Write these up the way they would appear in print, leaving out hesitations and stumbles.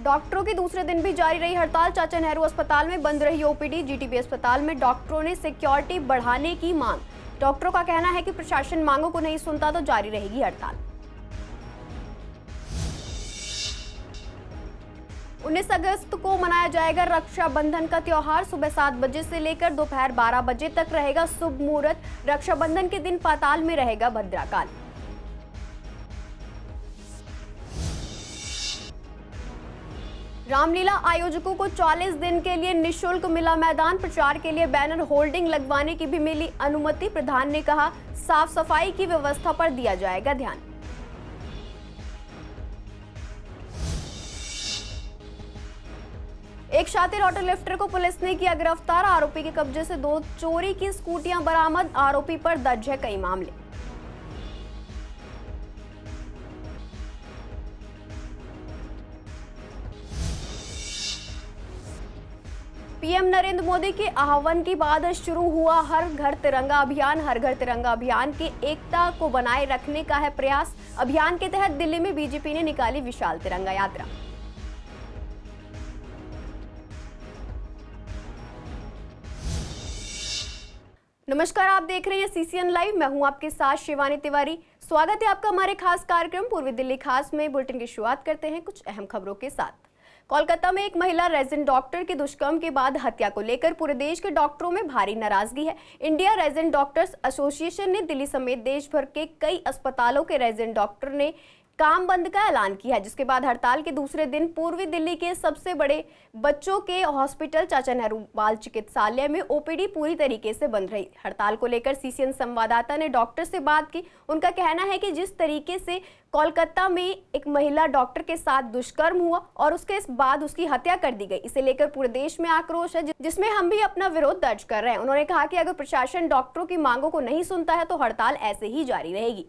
डॉक्टरों की दूसरे दिन भी जारी रही हड़ताल। चाचा नेहरू अस्पताल में बंद रही ओपीडी। जीटीबी अस्पताल में डॉक्टरों ने सिक्योरिटी बढ़ाने की मांग। डॉक्टरों का कहना है कि प्रशासन मांगों को नहीं सुनता तो जारी रहेगी हड़ताल। 19 अगस्त को मनाया जाएगा रक्षाबंधन का त्योहार। सुबह 7 बजे से लेकर दोपहर 12 बजे तक रहेगा शुभ मुहूर्त। रक्षाबंधन के दिन पाताल में रहेगा भद्राकाल। रामलीला आयोजकों को 40 दिन के लिए निःशुल्क मिला मैदान। प्रचार के लिए बैनर होल्डिंग लगवाने की भी मिली अनुमति। प्रधान ने कहा, साफ सफाई की व्यवस्था पर दिया जाएगा ध्यान। एक शातिर ऑटो लिफ्टर को पुलिस ने किया गिरफ्तार। आरोपी के कब्जे से 2 चोरी की स्कूटियां बरामद। आरोपी पर दर्ज है कई मामले। पीएम नरेंद्र मोदी के आह्वान के बाद शुरू हुआ हर घर तिरंगा अभियान। हर घर तिरंगा अभियान की एकता को बनाए रखने का है प्रयास। अभियान के तहत दिल्ली में बीजेपी ने निकाली विशाल तिरंगा यात्रा। नमस्कार, आप देख रहे हैं सीसीएन लाइव। मैं हूं आपके साथ शिवानी तिवारी। स्वागत है आपका हमारे खास कार्यक्रम पूर्वी दिल्ली खास में। बुलेटिन की शुरुआत करते हैं कुछ अहम खबरों के साथ। कोलकाता में एक महिला रेजिडेंट डॉक्टर के दुष्कर्म के बाद हत्या को लेकर पूरे देश के डॉक्टरों में भारी नाराजगी है। इंडिया रेजिडेंट डॉक्टर्स एसोसिएशन ने दिल्ली समेत देश भर के कई अस्पतालों के रेजिडेंट डॉक्टर ने काम बंद का ऐलान किया है, जिसके बाद हड़ताल के दूसरे दिन पूर्वी दिल्ली के सबसे बड़े बच्चों के हॉस्पिटल चाचा नेहरू बाल चिकित्सालय में ओपीडी पूरी तरीके से बंद रही। हड़ताल को लेकर सीसीएन संवाददाता ने डॉक्टर से बात की। उनका कहना है कि जिस तरीके से कोलकाता में एक महिला डॉक्टर के साथ दुष्कर्म हुआ और उसके बाद उसकी हत्या कर दी गई, इसे लेकर पूरे देश में आक्रोश है, जिसमें हम भी अपना विरोध दर्ज कर रहे हैं। उन्होंने कहा कि अगर प्रशासन डॉक्टरों की मांगों को नहीं सुनता है तो हड़ताल ऐसे ही जारी रहेगी।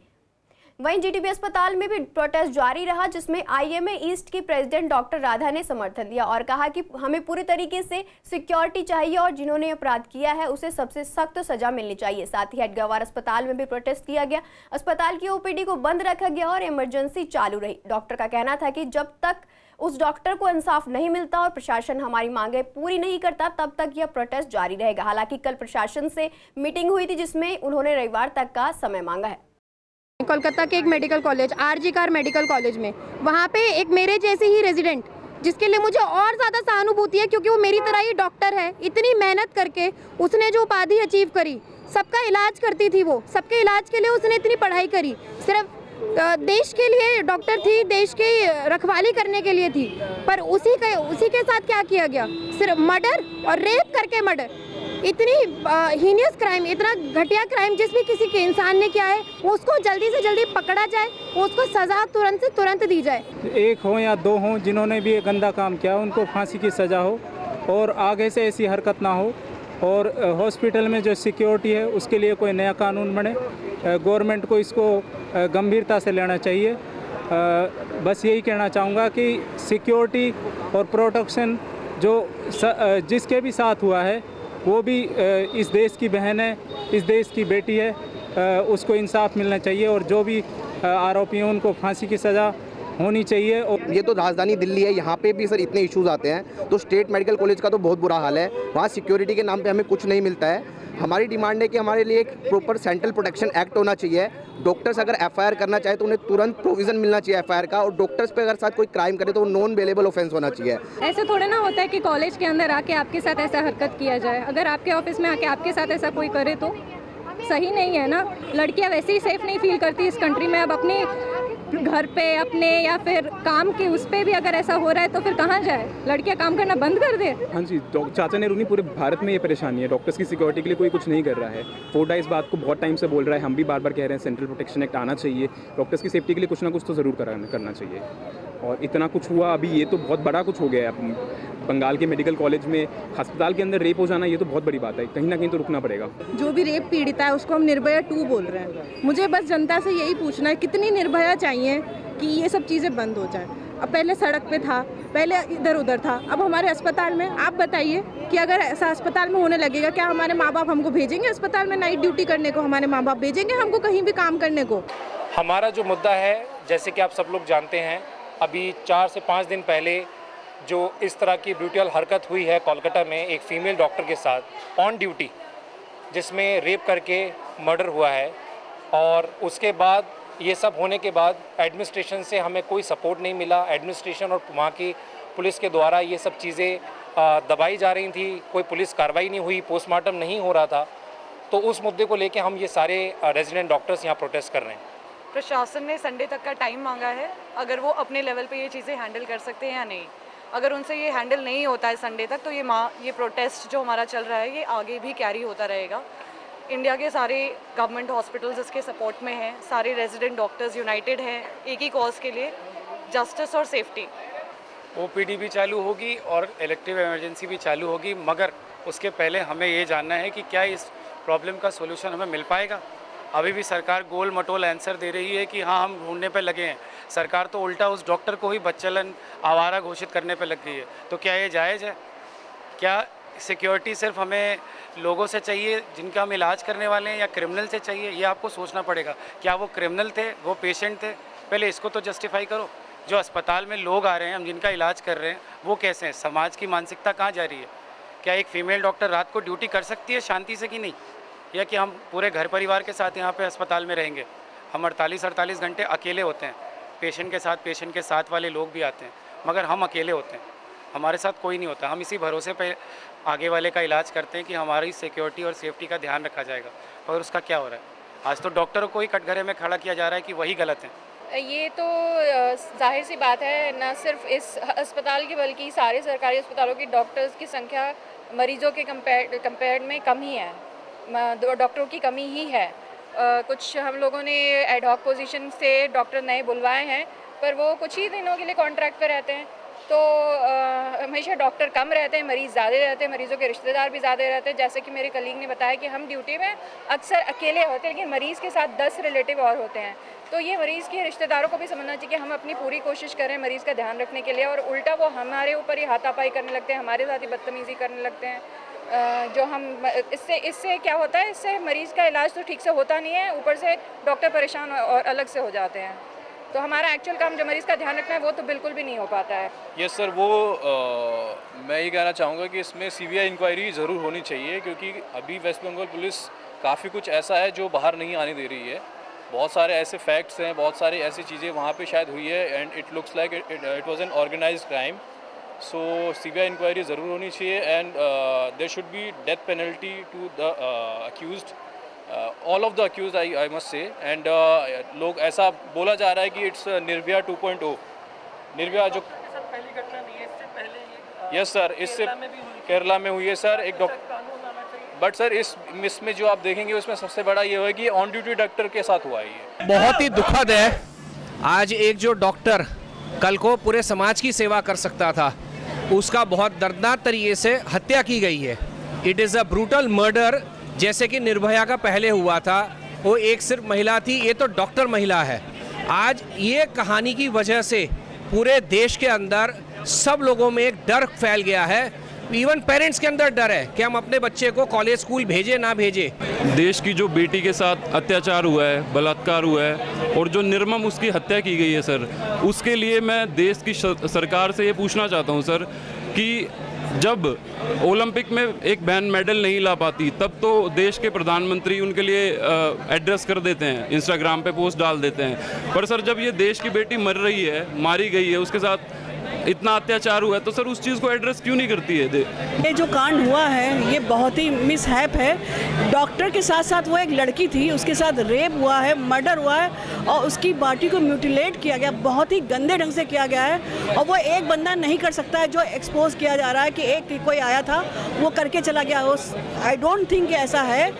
वहीं जीटीबी अस्पताल में भी प्रोटेस्ट जारी रहा, जिसमें आईएमए ईस्ट की प्रेसिडेंट डॉक्टर राधा ने समर्थन दिया और कहा कि हमें पूरी तरीके से सिक्योरिटी चाहिए और जिन्होंने अपराध किया है उसे सबसे सख्त सजा मिलनी चाहिए। साथ ही हेडगेवार अस्पताल में भी प्रोटेस्ट किया गया। अस्पताल की ओपीडी को बंद रखा गया और इमरजेंसी चालू रही। डॉक्टर का कहना था कि जब तक उस डॉक्टर को इंसाफ नहीं मिलता और प्रशासन हमारी मांगे पूरी नहीं करता तब तक यह प्रोटेस्ट जारी रहेगा। हालांकि कल प्रशासन से मीटिंग हुई थी, जिसमें उन्होंने रविवार तक का समय मांगा है। कोलकाता के एक medical college RG Kar medical college में वहाँ पे एक मेरे जैसे ही रेजिडेंट, जिसके लिए मुझे और ज़्यादा सहानुभूति है क्योंकि वो मेरी तरह ही डॉक्टर है। इतनी मेहनत करके उसने जो उपाधि अचीव करी, सबका इलाज करती थी, वो सबके इलाज के लिए उसने इतनी पढ़ाई करी, सिर्फ देश के लिए डॉक्टर थी, देश की रखवाली करने के लिए थी। पर उसी के साथ क्या किया गया, सिर्फ मर्डर और रेप करके मर्डर। इतनी हीनियस क्राइम, इतना घटिया क्राइम जिस भी किसी के इंसान ने किया है उसको जल्दी से जल्दी पकड़ा जाए, उसको सज़ा तुरंत से तुरंत दी जाए। एक हो या 2 हो जिन्होंने भी ये गंदा काम किया उनको फांसी की सज़ा हो और आगे से ऐसी हरकत ना हो। और हॉस्पिटल में जो सिक्योरिटी है उसके लिए कोई नया कानून बने। गवर्नमेंट को इसको गंभीरता से लेना चाहिए। बस यही कहना चाहूँगा कि सिक्योरिटी और प्रोटेक्शन जो जिसके भी साथ हुआ है वो भी इस देश की बहन है, इस देश की बेटी है, उसको इंसाफ मिलना चाहिए और जो भी आरोपी हैं उनको फांसी की सज़ा होनी चाहिए। और ये तो राजधानी दिल्ली है, यहाँ पे भी सर इतने इश्यूज आते हैं। तो स्टेट मेडिकल कॉलेज का तो बहुत बुरा हाल है, वहाँ सिक्योरिटी के नाम पे हमें कुछ नहीं मिलता है। हमारी डिमांड है कि हमारे लिए एक प्रॉपर सेंट्रल प्रोटेक्शन एक्ट होना चाहिए। डॉक्टर्स अगर एफआईआर करना चाहे तो उन्हें तुरंत प्रोविजन मिलना चाहिए एफआईआर का, और डॉक्टर्स पे अगर साथ कोई क्राइम करे तो वो नॉन बेलेबल ऑफेंस होना चाहिए। ऐसे थोड़ा ना होता है कि कॉलेज के अंदर आके आपके साथ ऐसा हरकत किया जाए। अगर आपके ऑफिस में आके आपके साथ ऐसा कोई करे तो सही नहीं है ना। लड़कियां वैसे ही सेफ नहीं फील करती इस कंट्री में। अब अपने घर पे अपने या फिर काम के उस पे भी अगर ऐसा हो रहा है तो फिर कहाँ जाए, लड़कियां काम करना बंद कर दे। हाँ जी, चाचा नेहरू नहीं, पूरे भारत में ये परेशानी है। डॉक्टर्स की सिक्योरिटी के लिए कोई कुछ नहीं कर रहा है। फोर्डा इस बात को बहुत टाइम से बोल रहा है, हम भी बार बार कह रहे हैं सेंट्रल प्रोटेक्शन एक्ट आना चाहिए। डॉक्टर्स की सेफ्टी के लिए कुछ ना कुछ तो ज़रूर करना चाहिए। और इतना कुछ हुआ अभी, ये तो बहुत बड़ा कुछ हो गया है। बंगाल के मेडिकल कॉलेज में अस्पताल के अंदर रेप हो जाना, ये तो बहुत बड़ी बात है। कहीं ना कहीं तो रुकना पड़ेगा। जो भी रेप पीड़िता है उसको हम निर्भया 2 बोल रहे हैं। मुझे बस जनता से यही पूछना है, कितनी निर्भया चाहिए कि ये सब चीज़ें बंद हो जाए। अब पहले सड़क पे था, पहले इधर उधर था, अब हमारे अस्पताल में आप बताइए कि अगर ऐसा अस्पताल में होने लगेगा, क्या हमारे माँ बाप हमको भेजेंगे अस्पताल में नाइट ड्यूटी करने को? हमारे माँ बाप भेजेंगे हमको कहीं भी काम करने को? हमारा जो मुद्दा है, जैसे कि आप सब लोग जानते हैं, अभी 4 से 5 दिन पहले जो इस तरह की ब्रूटल हरकत हुई है कोलकाता में एक फ़ीमेल डॉक्टर के साथ ऑन ड्यूटी, जिसमें रेप करके मर्डर हुआ है, और उसके बाद ये सब होने के बाद एडमिनिस्ट्रेशन से हमें कोई सपोर्ट नहीं मिला। एडमिनिस्ट्रेशन और वहाँ की पुलिस के द्वारा ये सब चीज़ें दबाई जा रही थी, कोई पुलिस कार्रवाई नहीं हुई, पोस्टमार्टम नहीं हो रहा था। तो उस मुद्दे को लेके हम ये सारे रेजिडेंट डॉक्टर्स यहाँ प्रोटेस्ट कर रहे हैं। प्रशासन ने संडे तक का टाइम मांगा है, अगर वो अपने लेवल पे ये चीज़ें हैंडल कर सकते हैं या नहीं। अगर उनसे ये हैंडल नहीं होता है संडे तक, तो ये प्रोटेस्ट जो हमारा चल रहा है ये आगे भी कैरी होता रहेगा। इंडिया के सारे गवर्नमेंट हॉस्पिटल्स इसके सपोर्ट में हैं, सारे रेजिडेंट डॉक्टर्स यूनाइटेड हैं एक ही कॉज के लिए, जस्टिस और सेफ्टी। ओपीडी भी चालू होगी और इलेक्टिव इमरजेंसी भी चालू होगी, मगर उसके पहले हमें ये जानना है कि क्या इस प्रॉब्लम का सोल्यूशन हमें मिल पाएगा। अभी भी सरकार गोल मटोल आंसर दे रही है कि हाँ हम ढूंढने पे लगे हैं। सरकार तो उल्टा उस डॉक्टर को ही बच्चलन आवारा घोषित करने पे लग गई है। तो क्या ये जायज़ है? क्या सिक्योरिटी सिर्फ हमें लोगों से चाहिए जिनका हम इलाज करने वाले हैं, या क्रिमिनल से चाहिए? ये आपको सोचना पड़ेगा। क्या वो क्रिमिनल थे, वो पेशेंट थे? पहले इसको तो जस्टिफाई करो। जो अस्पताल में लोग आ रहे हैं, हम जिनका इलाज कर रहे हैं, वो कैसे हैं? समाज की मानसिकता कहाँ जा रही है? क्या एक फ़ीमेल डॉक्टर रात को ड्यूटी कर सकती है शांति से कि नहीं? या कि हम पूरे घर परिवार के साथ यहाँ पे अस्पताल में रहेंगे? हम 48 घंटे अकेले होते हैं, पेशेंट के साथ वाले लोग भी आते हैं, मगर हम अकेले होते हैं, हमारे साथ कोई नहीं होता। हम इसी भरोसे पे आगे वाले का इलाज करते हैं कि हमारी सिक्योरिटी और सेफ्टी का ध्यान रखा जाएगा, और उसका क्या हो रहा है? आज तो डॉक्टरों को ही कटघरे में खड़ा किया जा रहा है कि वही गलत है। ये तो जाहिर सी बात है, न सिर्फ इस अस्पताल की बल्कि सारे सरकारी अस्पतालों की डॉक्टर्स की संख्या मरीजों के कंपेयर में कम ही है, डॉक्टरों की कमी ही है। कुछ हम लोगों ने एड हॉक पोजीशन से डॉक्टर नए बुलवाए हैं, पर वो कुछ ही दिनों के लिए कॉन्ट्रैक्ट पे रहते हैं, तो हमेशा डॉक्टर कम रहते हैं, मरीज़ ज़्यादा रहते हैं, मरीज़ों के रिश्तेदार भी ज़्यादा रहते हैं। जैसे कि मेरे कलीग ने बताया कि हम ड्यूटी में अक्सर अकेले होते हैं, लेकिन मरीज़ के साथ 10 रिलेटिव और होते हैं। तो ये मरीज़ के रिश्तेदारों को भी समझना चाहिए कि हम अपनी पूरी कोशिश करें मरीज़ का ध्यान रखने के लिए, और उल्टा वो हमारे ऊपर ही हाथापाई करने लगते हैं, हमारे साथ ही बदतमीज़ी करने लगते हैं। जो हम इससे क्या होता है, इससे मरीज़ का इलाज तो ठीक से होता नहीं है, ऊपर से डॉक्टर परेशान और अलग से हो जाते हैं। तो हमारा एक्चुअल काम जो मरीज़ का ध्यान रखना है वो तो बिल्कुल भी नहीं हो पाता है। यस सर, वो मैं ये कहना चाहूँगा कि इसमें सीबीआई इंक्वायरी ज़रूर होनी चाहिए, क्योंकि अभी वेस्ट बंगाल पुलिस काफ़ी कुछ ऐसा है जो बाहर नहीं आने दे रही है। बहुत सारे ऐसे फैक्ट्स हैं, बहुत सारी ऐसी चीज़ें वहाँ पे शायद हुई है, and it looks like it was an organised crime. So CBI inquiry ज़रूर होनी चाहिए, and there should be death penalty to the accused, all of the accused I must say. And लोग ऐसा बोला जा रहा है कि इट्स निर्भया 2.0। निर्भया जो पहली घटना नहीं है, इससे पहले यस सर, इससे केरला में हुई है सर एक डॉक्टर। बट सर इसमें जो आप देखेंगे उसमें सबसे बड़ा ये है कि ऑन ड्यूटी डॉक्टर के साथ हुआ है। ये बहुत ही दुखद है। आज एक जो डॉक्टर कल को पूरे समाज की सेवा कर सकता था, उसका बहुत दर्दनाक तरीके से हत्या की गई है। It is a brutal murder, जैसे कि निर्भया का पहले हुआ था। वो एक सिर्फ महिला थी, ये तो डॉक्टर महिला है। आज ये कहानी की वजह से पूरे देश के अंदर सब लोगों में एक डर फैल गया है, इवन पेरेंट्स के अंदर डर है कि हम अपने बच्चे को कॉलेज स्कूल भेजे ना भेजे। देश की जो बेटी के साथ अत्याचार हुआ है, बलात्कार हुआ है, और जो निर्मम उसकी हत्या की गई है सर, उसके लिए मैं देश की सरकार से ये पूछना चाहता हूँ सर कि जब ओलंपिक में एक बहन मेडल नहीं ला पाती, तब तो देश के प्रधानमंत्री उनके लिए एड्रेस कर देते हैं, इंस्टाग्राम पे पोस्ट डाल देते हैं। पर सर जब ये देश की बेटी मर रही है, मारी गई है, उसके साथ इतना अत्याचार हुआ है, तो सर उस चीज़ को एड्रेस क्यों नहीं करती है? ये जो कांड हुआ है ये बहुत ही मिसहैप है। डॉक्टर के साथ साथ वो एक लड़की थी, उसके साथ रेप हुआ है, मर्डर हुआ है, और उसकी बॉडी को म्यूटिलेट किया गया, बहुत ही गंदे ढंग से किया गया है। और वो एक बंदा नहीं कर सकता है जो एक्सपोज किया जा रहा है कि एक कोई आया था वो करके चला गया। आई डोंट थिंक ऐसा है,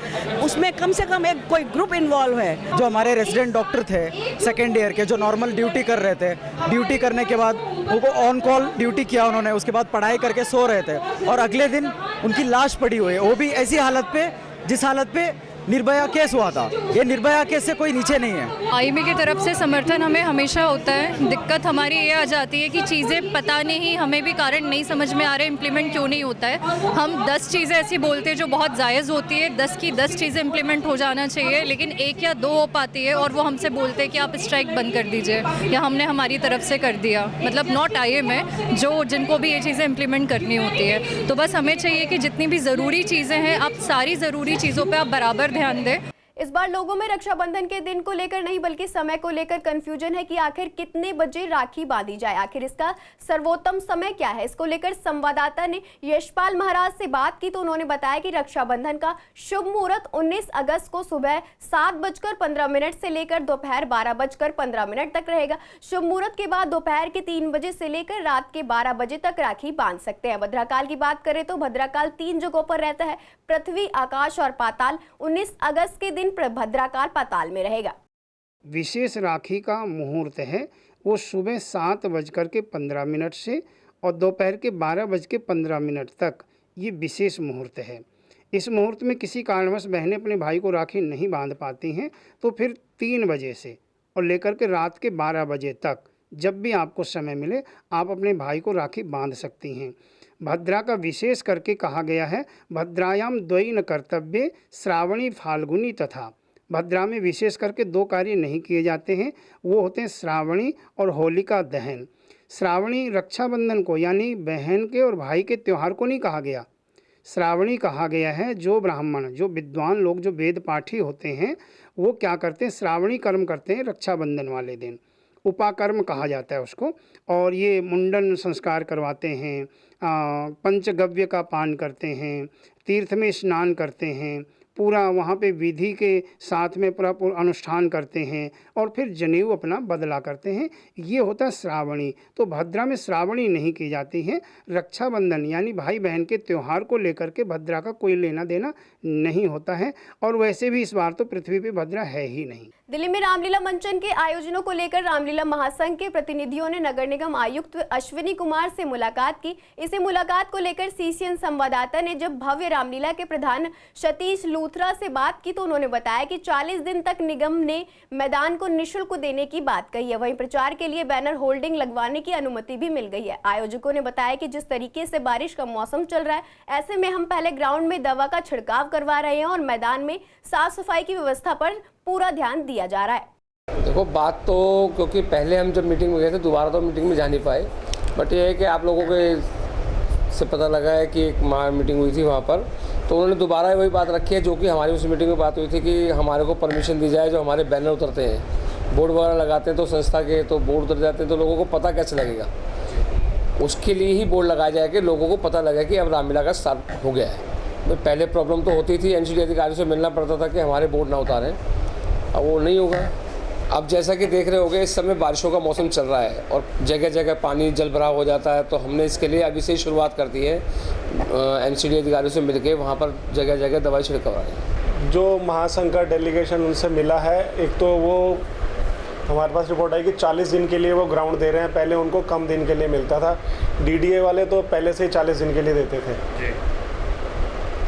उसमें कम से कम एक कोई ग्रुप इन्वॉल्व है। जो हमारे रेजिडेंट डॉक्टर थे सेकेंड ईयर के, जो नॉर्मल ड्यूटी कर रहे थे, ड्यूटी करने के बाद उनको ऑन कॉल ड्यूटी किया उन्होंने, उसके बाद पढ़ाई करके सो रहे थे, और अगले दिन उनकी लाश पड़ी हुई है, वो भी ऐसी हालत पे जिस हालत पे निर्भया केस हुआ था। ये निर्भया केस से कोई नीचे नहीं है। आईएमए की तरफ से समर्थन हमें हमेशा होता है। दिक्कत हमारी ये आ जाती है कि चीज़ें पता नहीं, हमें भी कारण नहीं समझ में आ रहे, इम्प्लीमेंट क्यों नहीं होता है। हम 10 चीज़ें ऐसी बोलते हैं जो बहुत जायज़ होती है, 10 की 10 चीज़ें इम्प्लीमेंट हो जाना चाहिए, लेकिन 1 या 2 हो पाती है और वो हमसे बोलते हैं कि आप स्ट्राइक बंद कर दीजिए, या हमने हमारी तरफ से कर दिया। मतलब नॉट आईएमए, जो जिनको भी ये चीज़ें इम्प्लीमेंट करनी होती है। तो बस हमें चाहिए कि जितनी भी ज़रूरी चीज़ें हैं, आप सारी ज़रूरी चीज़ों पर आप बराबर ध्यान दें। इस बार लोगों में रक्षाबंधन के दिन को लेकर नहीं बल्कि समय को लेकर कंफ्यूजन है कि आखिर कितने बजे राखी बांधी जाए, आखिर इसका सर्वोत्तम समय क्या है। इसको लेकर संवाददाता ने यशपाल महाराज से बात की तो उन्होंने बताया कि रक्षाबंधन का शुभ मुहूर्त 19 अगस्त को सुबह 7:15 से लेकर दोपहर 12:15 तक रहेगा। शुभ मुहूर्त के बाद दोपहर के 3 बजे से लेकर रात के 12 बजे तक राखी बांध सकते हैं। भद्राकाल की बात करें तो भद्राकाल 3 जगहों पर रहता है, पृथ्वी, आकाश और पाताल। 19 अगस्त के दिन भद्राकाल पाताल में रहेगा। विशेष राखी का मुहूर्त है वो सुबह 7:15 से और दोपहर के 12:15 तक ये विशेष मुहूर्त है। इस मुहूर्त में किसी कारणवश बहनें अपने भाई को राखी नहीं बांध पाती हैं तो फिर 3 बजे से और लेकर के रात के 12 बजे तक जब भी आपको समय मिले आप अपने भाई को राखी बांध सकती हैं। भद्रा का विशेष करके कहा गया है, भद्रायाम द्वयी कर्तव्य श्रावणी फाल्गुनी तथा। भद्रा में विशेष करके 2 कार्य नहीं किए जाते हैं, वो होते हैं श्रावणी और होलिका दहन। श्रावणी रक्षाबंधन को यानी बहन के और भाई के त्यौहार को नहीं कहा गया, श्रावणी कहा गया है। जो ब्राह्मण, जो विद्वान लोग, जो वेद पाठी होते हैं वो क्या करते हैं, श्रावणी कर्म करते हैं रक्षाबंधन वाले दिन, उपाकर्म कहा जाता है उसको। और ये मुंडन संस्कार करवाते हैं, पंचगव्य का पान करते हैं, तीर्थ में स्नान करते हैं, पूरा वहाँ पे विधि के साथ में पूरा अनुष्ठान करते हैं और फिर जनेऊ अपना बदला करते हैं। ये होता है श्रावणी। तो भद्रा में श्रावणी नहीं की जाती है। रक्षाबंधन यानी भाई बहन के त्यौहार को लेकर के भद्रा का कोई लेना देना नहीं होता है और वैसे भी इस बार तो पृथ्वी पे भद्रा है ही नहीं। दिल्ली में रामलीला मंचन के आयोजनों को लेकर रामलीला महासंघ के प्रतिनिधियों ने नगर निगम आयुक्त अश्विनी कुमार से मुलाकात की। इसी मुलाकात को लेकर सीसीएन संवाददाता ने जब भव्य रामलीला के प्रधान सतीश लूथरा से बात की तो उन्होंने बताया कि 40 दिन तक निगम ने मैदान को निःशुल्क देने की बात कही है। वहीं प्रचार के लिए बैनर होल्डिंग लगवाने की अनुमति भी मिल गई है। आयोजकों ने बताया कि जिस तरीके से बारिश का मौसम चल रहा है, ऐसे में हम पहले ग्राउंड में दवा का छिड़काव करवा रहे हैं और मैदान में साफ सफाई की व्यवस्था पर पूरा ध्यान दिया जा रहा है। देखो, बात तो क्योंकि पहले हम जब मीटिंग में गए थे दोबारा तो मीटिंग में जा नहीं पाए, बट ये है कि आप लोगों के से पता लगा है कि एक मीटिंग हुई थी वहाँ पर, तो उन्होंने दोबारा वही बात रखी है जो कि हमारी उस मीटिंग में बात हुई थी कि हमारे को परमिशन दी जाए। जो हमारे बैनर उतरते हैं, बोर्ड वगैरह लगाते हैं तो संस्था के तो बोर्ड उतर जाते हैं तो लोगों को पता कैसे लगेगा, उसके लिए ही बोर्ड लगाया जाए कि लोगों को पता लगे कि अब रामलीला का स्टार्ट हो गया है। पहले प्रॉब्लम तो होती थी, एनसीडी अधिकारी से मिलना पड़ता था कि हमारे बोर्ड ना उतारें, अब वो नहीं होगा। अब जैसा कि देख रहे होंगे इस समय बारिशों का मौसम चल रहा है और जगह जगह पानी जल भराव हो जाता है, तो हमने इसके लिए अभी से ही शुरुआत कर दी है। एनसीडी अधिकारियों से मिलके वहाँ पर जगह जगह दवाई छिड़काव रहे हैं। जो महासंघ का डेलीगेशन उनसे मिला है, एक तो वो हमारे पास रिपोर्ट आई कि 40 दिन के लिए वो ग्राउंड दे रहे हैं। पहले उनको कम दिन के लिए मिलता था, डीडीए वाले तो पहले से ही 40 दिन के लिए देते थे। जी।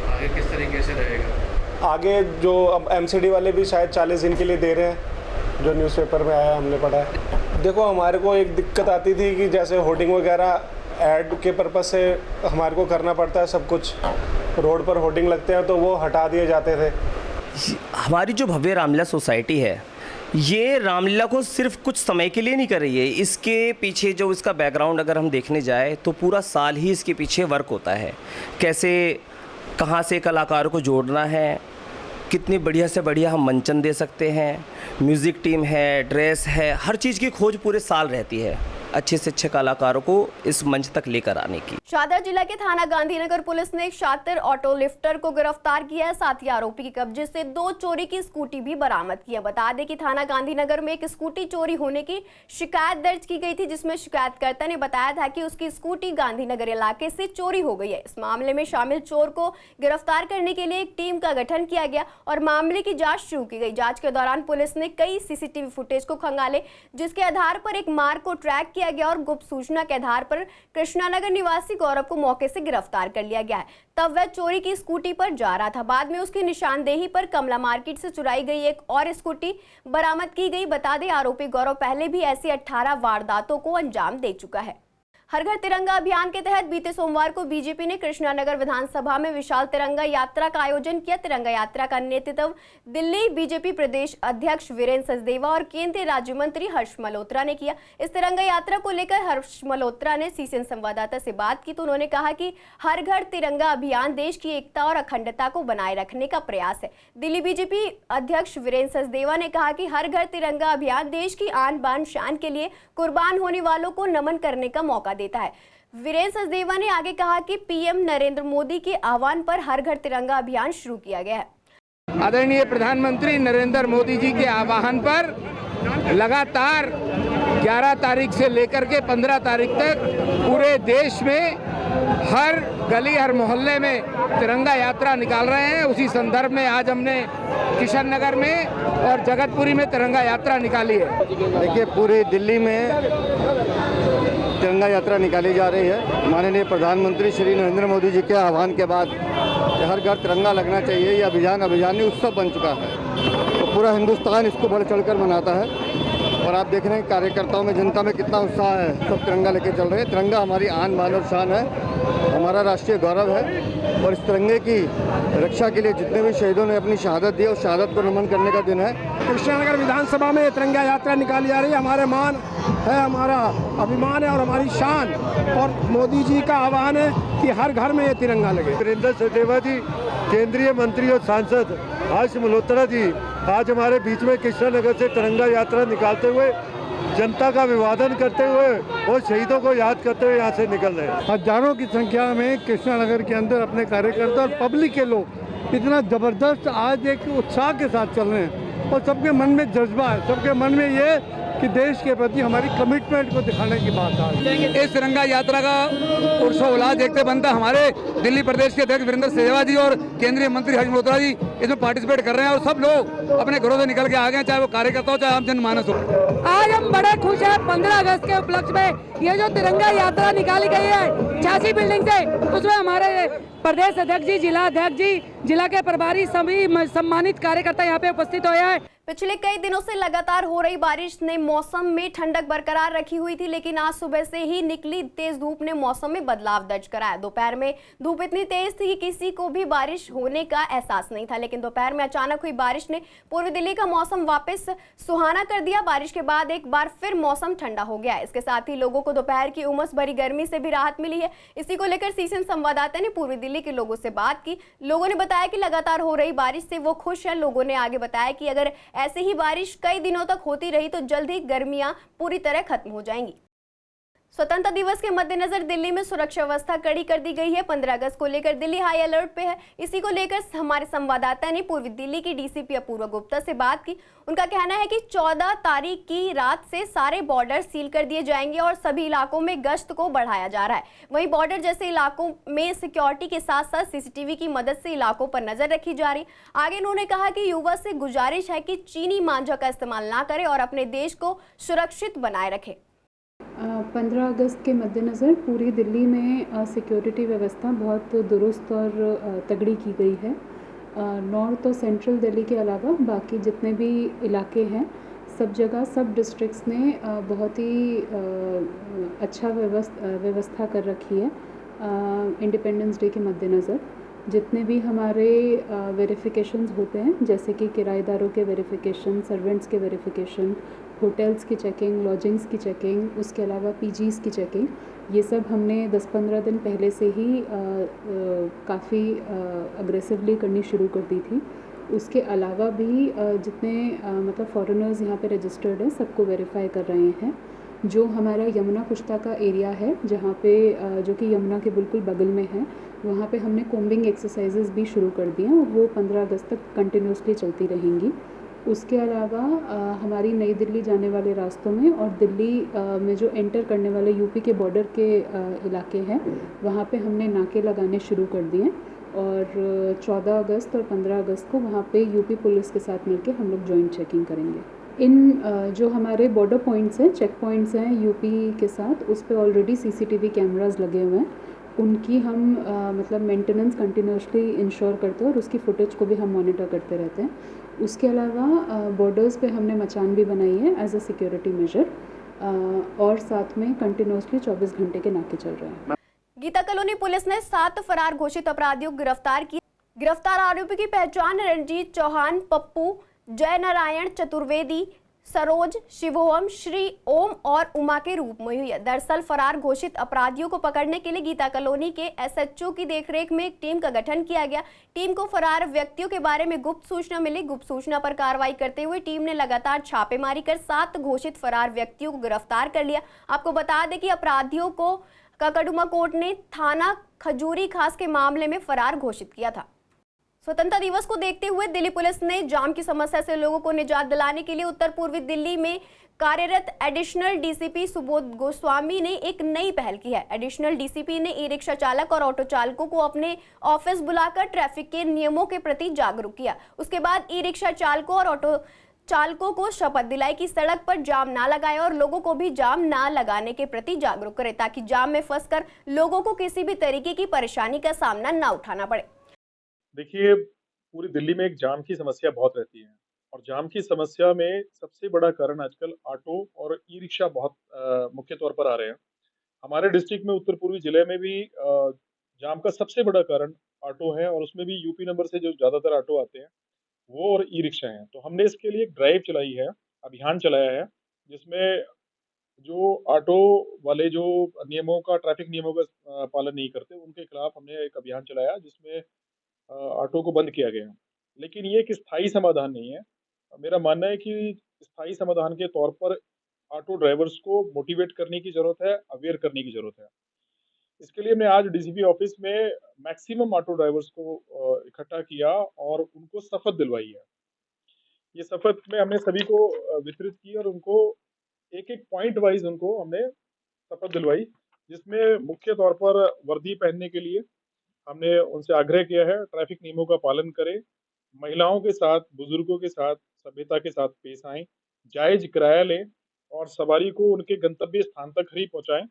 आगे किस तरीके से रहेगा? आगे जो अब एमसीडी वाले भी शायद 40 दिन के लिए दे रहे हैं, जो न्यूज़पेपर में आया हमने पढ़ा है। देखो, हमारे को एक दिक्कत आती थी कि जैसे होर्डिंग वगैरह ऐड के पर्पज़ से हमारे को करना पड़ता है, सब कुछ रोड पर होर्डिंग लगते हैं तो वो हटा दिए जाते थे। हमारी जो भव्य रामलीला सोसाइटी है, ये रामलीला को सिर्फ कुछ समय के लिए नहीं कर रही है। इसके पीछे जो इसका बैकग्राउंड अगर हम देखने जाए तो पूरा साल ही इसके पीछे वर्क होता है। कैसे, कहाँ से कलाकारों को जोड़ना है, कितनी बढ़िया से बढ़िया हम मंचन दे सकते हैं, म्यूज़िक टीम है, ड्रेस है, हर चीज़ की खोज पूरे साल रहती है अच्छे से अच्छे कलाकारों को इस मंच तक लेकर आने की। शादरा जिला के थाना गांधीनगर पुलिस ने एक शातिर ऑटो लिफ्टर को गिरफ्तार किया है। साथ ही आरोपी के कब्जे से 2 चोरी की स्कूटी भी बरामद की है। बता दें कि थाना गांधीनगर में एक स्कूटी चोरी होने की शिकायत दर्ज की गई थी, जिसमें शिकायतकर्ता ने बताया था कि उसकी स्कूटी गांधीनगर इलाके से चोरी हो गई है। इस मामले में शामिल चोर को गिरफ्तार करने के लिए एक टीम का गठन किया गया और मामले की जाँच शुरू की गई। जाँच के दौरान पुलिस ने कई सीसीटीवी फुटेज को खंगाले, जिसके आधार पर एक मार्ग को ट्रैक किया किया गया और गुप्त सूचना के आधार पर कृष्णानगर निवासी गौरव को मौके से गिरफ्तार कर लिया गया है। तब वह चोरी की स्कूटी पर जा रहा था। बाद में उसकी निशानदेही पर कमला मार्केट से चुराई गई एक और स्कूटी बरामद की गई। बता दें, आरोपी गौरव पहले भी ऐसी 18 वारदातों को अंजाम दे चुका है। हर घर तिरंगा अभियान के तहत बीते सोमवार को बीजेपी ने कृष्णानगर विधानसभा में विशाल तिरंगा यात्रा का आयोजन किया। तिरंगा यात्रा का नेतृत्व दिल्ली बीजेपी प्रदेश अध्यक्ष वीरेंद्र सचदेवा और केंद्रीय राज्य मंत्री हर्ष मल्होत्रा ने किया। इस तिरंगा यात्रा को लेकर हर्ष मल्होत्रा ने सीसीएन संवाददाता से बात की तो उन्होंने कहा कि हर घर तिरंगा अभियान देश की एकता और अखंडता को बनाए रखने का प्रयास है। दिल्ली बीजेपी अध्यक्ष वीरेंद्र सचदेवा ने कहा कि हर घर तिरंगा अभियान देश की आन बान शान के लिए कुर्बान होने वालों को नमन करने का मौका देता है। वीरेंद्र सचदेवा ने आगे कहा कि पीएम नरेंद्र मोदी के आह्वान पर हर घर तिरंगा अभियान शुरू किया गया है। आदरणीय प्रधानमंत्री नरेंद्र मोदी जी के आह्वान पर लगातार 11 तारीख से लेकर के 15 तारीख तक पूरे देश में हर गली हर मोहल्ले में तिरंगा यात्रा निकाल रहे हैं। उसी संदर्भ में आज हमने किशन नगर में और जगतपुरी में तिरंगा यात्रा निकाली है। देखिए, पूरी दिल्ली में तिरंगा यात्रा निकाली जा रही है। माननीय प्रधानमंत्री श्री नरेंद्र मोदी जी के आह्वान के बाद हर घर तिरंगा लगना चाहिए, ये अभियानी उत्सव बन चुका है। तो पूरा हिंदुस्तान इसको बढ़ चढ़कर मनाता है और आप देख रहे हैं कार्यकर्ताओं में, जनता में कितना उत्साह है। सब तिरंगा लेके चल रहे हैं। तिरंगा हमारी आन बान और शान है, हमारा राष्ट्रीय गौरव है और इस तिरंगे की रक्षा के लिए जितने भी शहीदों ने अपनी शहादत दी, उस शहादत को नमन करने का दिन है। कृष्णानगर विधानसभा में तिरंगा यात्रा निकाली जा रही है। हमारे मान है, हमारा अभिमान है और हमारी शान, और मोदी जी का आह्वान है कि हर घर में ये तिरंगा लगे। वीरेंद्र सचदेवा जी, केंद्रीय मंत्री और सांसद हर्ष मल्होत्रा जी आज हमारे बीच में कृष्णानगर से तिरंगा यात्रा निकालते हुए, जनता का अभिवादन करते हुए और शहीदों को याद करते हुए यहाँ से निकल रहे हैं। हजारों की संख्या में कृष्णानगर के अंदर अपने कार्यकर्ता और पब्लिक के लोग इतना जबरदस्त आज एक उत्साह के साथ चल रहे हैं और सबके मन में जज्बा है, सबके मन में ये कि देश के प्रति हमारी कमिटमेंट को दिखाने की बात आ रही है। इस तिरंगा यात्रा का उल्लास देखते बनता हमारे दिल्ली प्रदेश के अध्यक्ष वीरेंद्र सचदेवा जी और केंद्रीय मंत्री हर्ष मल्होत्रा जी इसमें पार्टिसिपेट कर रहे हैं और सब लोग अपने घरों से निकल के आ गए, चाहे वो कार्यकर्ता हो चाहे आम जनमानस हो। आज हम बड़े खुश हैं 15 अगस्त के उपलक्ष्य में ये जो तिरंगा यात्रा निकाली गई है 86 बिल्डिंग से, उसमें हमारे प्रदेश अध्यक्ष जी, जिला अध्यक्ष जी, जिला के प्रभारी, सभी सम्मानित कार्यकर्ता यहाँ पे उपस्थित हुए हैं। पिछले कई दिनों से लगातार हो रही बारिश ने मौसम में ठंडक बरकरार रखी हुई थी, लेकिन आज सुबह से ही निकली तेज धूप ने मौसम में बदलाव दर्ज कराया। दोपहर में धूप इतनी तेज थी कि किसी को भी बारिश होने का एहसास नहीं था, लेकिन दोपहर में अचानक हुई बारिश ने पूर्वी दिल्ली का मौसम वापस सुहाना कर दिया। बारिश के बाद एक बार फिर मौसम ठंडा हो गया। इसके साथ ही लोगों को दोपहर की उमस भरी गर्मी से भी राहत मिली है। इसी को लेकर सीसीएन संवाददाता ने पूर्वी दिल्ली के लोगों से बात की। लोगों ने बताया कि लगातार हो रही बारिश से वो खुश है। लोगों ने आगे बताया कि अगर ऐसे ही बारिश कई दिनों तक होती रही तो जल्द ही गर्मियां पूरी तरह खत्म हो जाएंगी। स्वतंत्रता दिवस के मद्देनजर दिल्ली में सुरक्षा व्यवस्था कड़ी कर दी गई है। 15 अगस्त को लेकर दिल्ली हाई अलर्ट पे है। इसी को लेकर हमारे संवाददाता ने पूर्वी दिल्ली की डीसीपी अपूर्वा गुप्ता से बात की। उनका कहना है कि 14 तारीख की रात से सारे बॉर्डर सील कर दिए जाएंगे और सभी इलाकों में गश्त को बढ़ाया जा रहा है। वहीं बॉर्डर जैसे इलाकों में सिक्योरिटी के साथ साथ सीसीटीवी की मदद से इलाकों पर नजर रखी जा रही। आगे उन्होंने कहा कि युवा से गुजारिश है कि चीनी मांझा का इस्तेमाल ना करें और अपने देश को सुरक्षित बनाए रखें। 15 अगस्त के मद्देनज़र पूरी दिल्ली में सिक्योरिटी व्यवस्था बहुत दुरुस्त और तगड़ी की गई है। नॉर्थ और सेंट्रल दिल्ली के अलावा बाकी जितने भी इलाके हैं सब जगह सब डिस्ट्रिक्ट्स ने बहुत ही अच्छा व्यवस्था कर रखी है। इंडिपेंडेंस डे के मद्देनज़र जितने भी हमारे वेरिफिकेशंस होते हैं, जैसे कि किराएदारों के वेरिफिकेशन, सर्वेंट्स के वेरिफिकेशन, होटल्स की चेकिंग, लॉजिंग्स की चेकिंग, उसके अलावा पीजीज़ की चेकिंग, ये सब हमने 10-15 दिन पहले से ही काफ़ी अग्रेसिवली करनी शुरू कर दी थी। उसके अलावा भी जितने मतलब फॉरेनर्स यहाँ पे रजिस्टर्ड हैं सबको वेरीफाई कर रहे हैं। जो हमारा यमुना कुश्ता का एरिया है जहाँ पे जो कि यमुना के बिल्कुल बगल में है, वहाँ पे हमने कोम्बिंग एक्सरसाइजेस भी शुरू कर दिए हैं और वो 15 अगस्त तक कंटिन्यूसली चलती रहेंगी। उसके अलावा हमारी नई दिल्ली जाने वाले रास्तों में और दिल्ली में जो एंटर करने वाले यूपी के बॉर्डर के इलाके हैं वहाँ पे हमने नाके लगाने शुरू कर दिए और 14 अगस्त और 15 अगस्त को वहाँ पे यूपी पुलिस के साथ मिलकर हम लोग जॉइंट चेकिंग करेंगे। जो हमारे बॉर्डर पॉइंट्स हैं, चेक पॉइंट्स हैं यूपी के साथ, उस पे ऑलरेडी सीसीटीवी कैमरास लगे हुए हैं। उनकी हम मतलब मेंटेनेंस कंटिन्यूसली इंश्योर करते हैं और उसकी फुटेज को भी हम मॉनिटर करते रहते हैं। उसके अलावा बॉर्डर्स पे हमने मचान भी बनाई है एज अ सिक्योरिटी मेजर, और साथ में कंटिन्यूसली 24 घंटे के नाके चल रहे हैं। गीता कॉलोनी पुलिस ने 7 फरार घोषित अपराधियों को गिरफ्तार किया। गिरफ्तार आरोपी की पहचान रणजीत चौहान, पप्पू, जय नारायण चतुर्वेदी, सरोज, शिवोम, श्री ओम और उमा के रूप में हुई है। दरअसल फरार घोषित अपराधियों को पकड़ने के लिए गीता कॉलोनी के एसएचओ की देखरेख में एक टीम का गठन किया गया। टीम को फरार व्यक्तियों के बारे में गुप्त सूचना मिली। गुप्त सूचना पर कार्रवाई करते हुए टीम ने लगातार छापेमारी कर 7 घोषित फरार व्यक्तियों को गिरफ्तार कर लिया। आपको बता दें कि अपराधियों को ककडुमा कोर्ट ने थाना खजूरी खास के मामले में फरार घोषित किया था। स्वतंत्रता दिवस को देखते हुए दिल्ली पुलिस ने जाम की समस्या से लोगों को निजात दिलाने के लिए उत्तर पूर्वी दिल्ली में कार्यरत एडिशनल डीसीपी सुबोध गोस्वामी ने एक नई पहल की है। एडिशनल डीसीपी ने ई रिक्शा चालक और ऑटो चालकों को अपने ऑफिस बुलाकर ट्रैफिक के नियमों के प्रति जागरूक किया। उसके बाद ई रिक्शा चालकों और ऑटो चालकों को शपथ दिलाई कि सड़क पर जाम ना लगाएं और लोगों को भी जाम ना लगाने के प्रति जागरूक करें, ताकि जाम में फंसकर लोगों को किसी भी तरीके की परेशानी का सामना ना उठाना पड़े। देखिए, पूरी दिल्ली में एक जाम की समस्या बहुत रहती है और जाम की समस्या में सबसे बड़ा कारण आजकल ऑटो और ई रिक्शा बहुत मुख्य तौर पर आ रहे हैं। हमारे डिस्ट्रिक्ट में उत्तर पूर्वी जिले में भी जाम का सबसे बड़ा कारण ऑटो है और उसमें भी यूपी नंबर से जो ज़्यादातर ऑटो आते हैं वो और ई रिक्शा हैं। तो हमने इसके लिए एक ड्राइव चलाई है, अभियान चलाया है, जिसमें जो ऑटो वाले जो नियमों का, ट्रैफिक नियमों का पालन नहीं करते, उनके खिलाफ हमने एक अभियान चलाया जिसमें ऑटो को बंद किया गया। लेकिन ये एक स्थायी समाधान नहीं है। मेरा मानना है कि स्थायी समाधान के तौर पर ऑटो ड्राइवर्स को मोटिवेट करने की ज़रूरत है, अवेयर करने की ज़रूरत है। इसके लिए हमने आज डीसीपी ऑफिस में मैक्सिमम ऑटो ड्राइवर्स को इकट्ठा किया और उनको शपथ दिलवाई है। ये शपथ में हमने सभी को वितरित की और उनको एक-एक पॉइंट वाइज उनको हमने शपथ दिलवाई, जिसमें मुख्य तौर पर वर्दी पहनने के लिए हमने उनसे आग्रह किया है, ट्रैफिक नियमों का पालन करें, महिलाओं के साथ, बुजुर्गों के साथ सभ्यता के साथ पेश आएं, जायज किराया लें और सवारी को उनके गंतव्य स्थान तक ही पहुंचाएं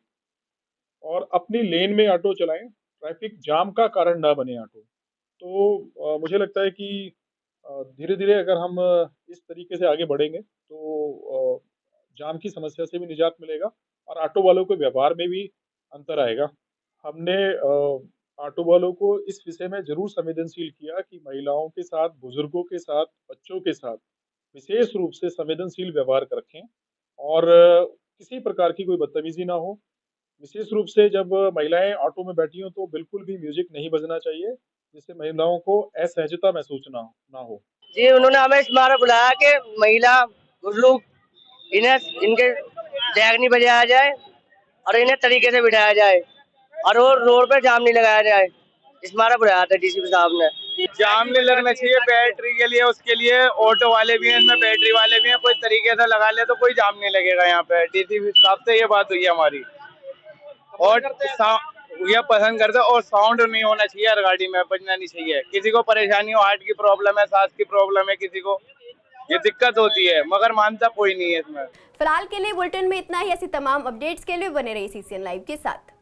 और अपनी लेन में ऑटो चलाएं। ट्रैफिक जाम का कारण ना बने ऑटो। तो मुझे लगता है कि धीरे-धीरे अगर हम इस तरीके से आगे बढ़ेंगे तो जाम की समस्या से भी निजात मिलेगा और ऑटो वालों के व्यवहार में भी अंतर आएगा। हमने ऑटो वालों को इस विषय में ज़रूर संवेदनशील किया कि महिलाओं के साथ, बुजुर्गों के साथ, बच्चों के साथ विशेष रूप से संवेदनशील व्यवहार रखें और किसी प्रकार की कोई बदतमीजी ना हो। विशेष रूप से जब महिलाएं ऑटो में बैठी हों तो बिल्कुल भी म्यूजिक नहीं बजना चाहिए, जिससे महिलाओं को असहजता महसूस ना हो। जी, उन्होंने हमें इस बार बुलाया कि महिला, बुजुर्ग, इन्हें इनके जैक नहीं बजाया जाए और इन्हें तरीके से बिठाया जाए और वो रोड पे जाम नहीं लगाया जाए। इस बार बुलाया था डीसीपी साहब ने। जाम नहीं लगना चाहिए बैटरी के लिए, उसके लिए ऑटो वाले भी हैं, इनमें बैटरी वाले भी हैं, कोई तरीके से लगा ले तो कोई जाम नहीं लगेगा यहाँ पे। डीसीपी साहब से ये बात हुई है हमारी और ये पसंद करते और साउंड नहीं होना चाहिए हर गाड़ी में, बजना नहीं चाहिए। किसी को परेशानी हो, हार्ट की प्रॉब्लम है, सांस की प्रॉब्लम है, किसी को ये दिक्कत होती है, मगर मानता कोई नहीं है इसमें। फिलहाल के लिए बुलेटिन में इतना ही। ऐसी तमाम अपडेट्स के लिए बने रहिए सीसीएन लाइव के साथ।